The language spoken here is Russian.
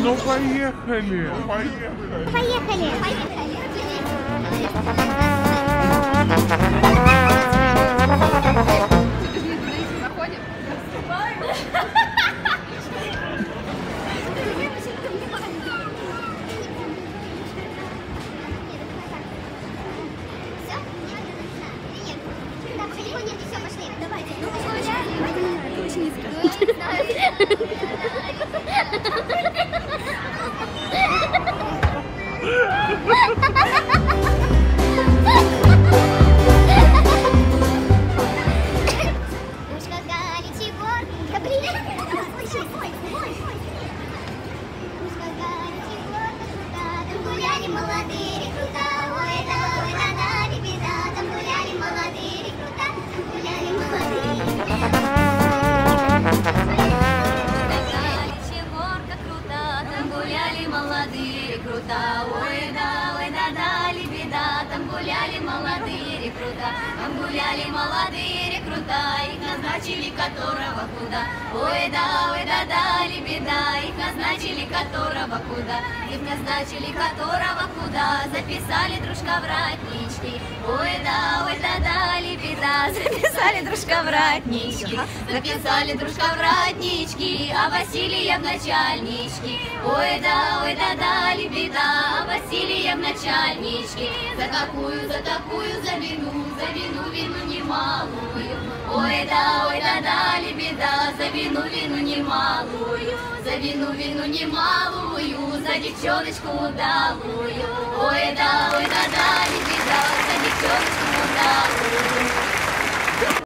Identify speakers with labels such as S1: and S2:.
S1: Ну поехали.
S2: Поехали.
S3: Ой, да, дали беда, там гуляли молодые рекрута, там гуляли молодые рекрута, их назначили которого куда. Ой, да, дали беда, их назначили которого куда, их назначили которого куда, записали дружка в ратнички. Ой, да, дали беда, записали дружка в ратнички, записали дружка в ратнички, а Василия в начальнички. Ой, да, дали беда, а Василия в начальнички. За такую, за вину немалую. Ой, да, дали беда, за вину немалую. За вину немалую, за девчоночку удалую. Ой, да,